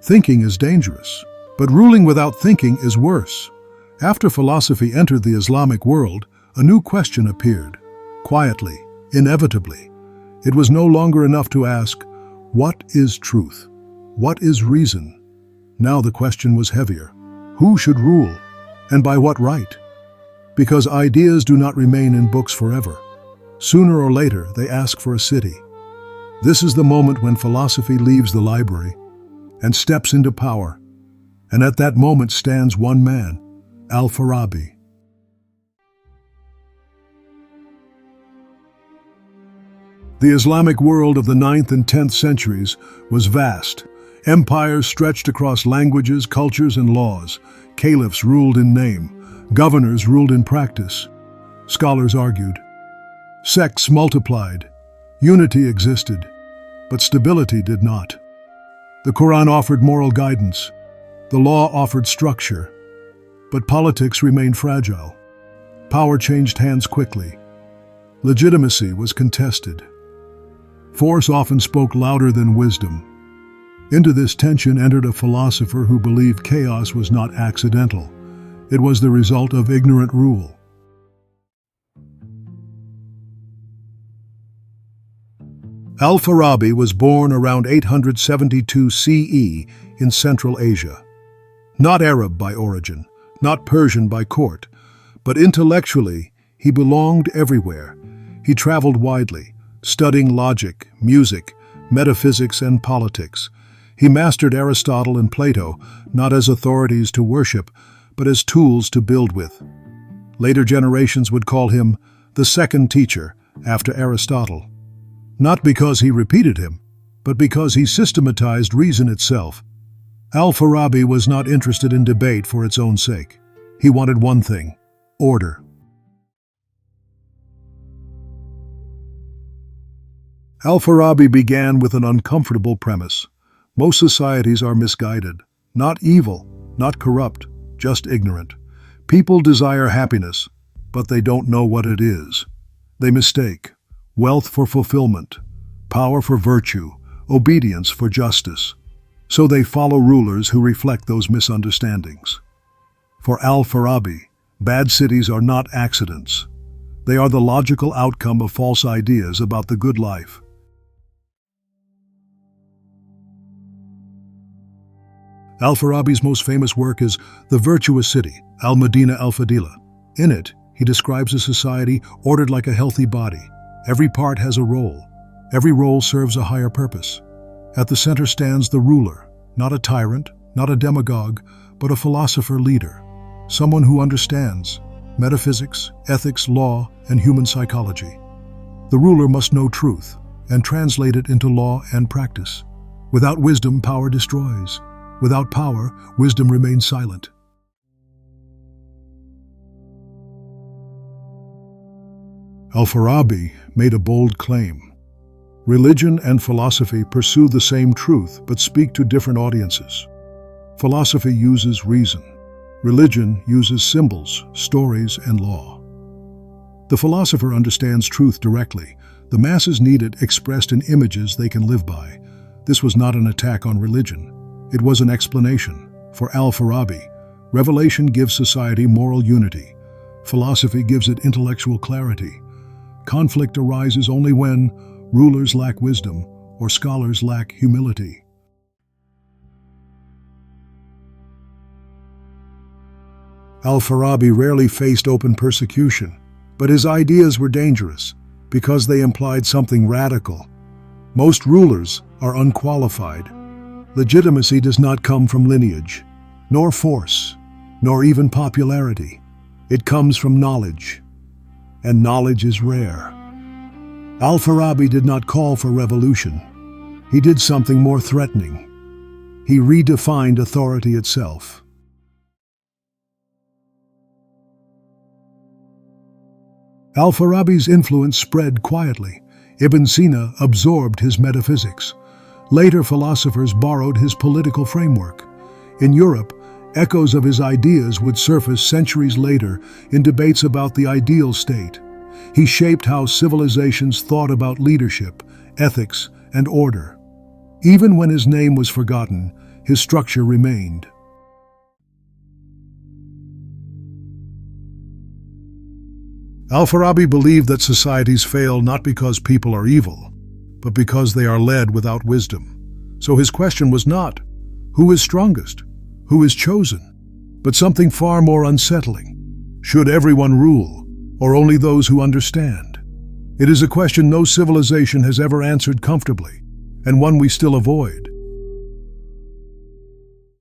Thinking is dangerous, but ruling without thinking is worse. After philosophy entered the Islamic world, a new question appeared. Quietly, inevitably. It was no longer enough to ask, what is truth? What is reason? Now the question was heavier. Who should rule? And by what right? Because ideas do not remain in books forever. Sooner or later, they ask for a city. This is the moment when philosophy leaves the library and steps into power. And at that moment stands one man, Al-Farabi. The Islamic world of the 9th and 10th centuries was vast. Empires stretched across languages, cultures, and laws. Caliphs ruled in name. Governors ruled in practice. Scholars argued. Sects multiplied. Unity existed, but stability did not. The Quran offered moral guidance. The law offered structure. But politics remained fragile. Power changed hands quickly. Legitimacy was contested. Force often spoke louder than wisdom. Into this tension entered a philosopher who believed chaos was not accidental. It was the result of ignorant rule. Al-Farabi was born around 872 CE in Central Asia. Not Arab by origin, not Persian by court, but intellectually he belonged everywhere. He traveled widely, studying logic, music, metaphysics, and politics. He mastered Aristotle and Plato, not as authorities to worship, but as tools to build with. Later generations would call him the second teacher after Aristotle. Not because he repeated him, but because he systematized reason itself. Al-Farabi was not interested in debate for its own sake. He wanted one thing: order. Al-Farabi began with an uncomfortable premise. Most societies are misguided, not evil, not corrupt, just ignorant. People desire happiness, but they don't know what it is. They mistake wealth for fulfillment, power for virtue, obedience for justice. So they follow rulers who reflect those misunderstandings. For Al-Farabi, bad cities are not accidents. They are the logical outcome of false ideas about the good life. Al-Farabi's most famous work is The Virtuous City, Al-Madina al-Fadila. In it, he describes a society ordered like a healthy body. Every part has a role. Every role serves a higher purpose. At the center stands the ruler, not a tyrant, not a demagogue, but a philosopher leader, someone who understands metaphysics, ethics, law, and human psychology. The ruler must know truth and translate it into law and practice. Without wisdom, power destroys. Without power, wisdom remains silent. Al-Farabi made a bold claim. Religion and philosophy pursue the same truth but speak to different audiences. Philosophy uses reason. Religion uses symbols, stories, and law. The philosopher understands truth directly. The masses need it expressed in images they can live by. This was not an attack on religion. It was an explanation. For Al-Farabi, revelation gives society moral unity. Philosophy gives it intellectual clarity. Conflict arises only when rulers lack wisdom or scholars lack humility. Al-Farabi rarely faced open persecution, but his ideas were dangerous because they implied something radical. Most rulers are unqualified. Legitimacy does not come from lineage, nor force, nor even popularity. It comes from knowledge, and knowledge is rare. Al-Farabi did not call for revolution. He did something more threatening. He redefined authority itself. Al-Farabi's influence spread quietly. Ibn Sina absorbed his metaphysics. Later philosophers borrowed his political framework. In Europe, echoes of his ideas would surface centuries later in debates about the ideal state. He shaped how civilizations thought about leadership, ethics, and order. Even when his name was forgotten, his structure remained. Al-Farabi believed that societies fail not because people are evil, but because they are led without wisdom. So his question was not, who is strongest? Who is chosen? But something far more unsettling. Should everyone rule, or only those who understand? It is a question no civilization has ever answered comfortably, and one we still avoid.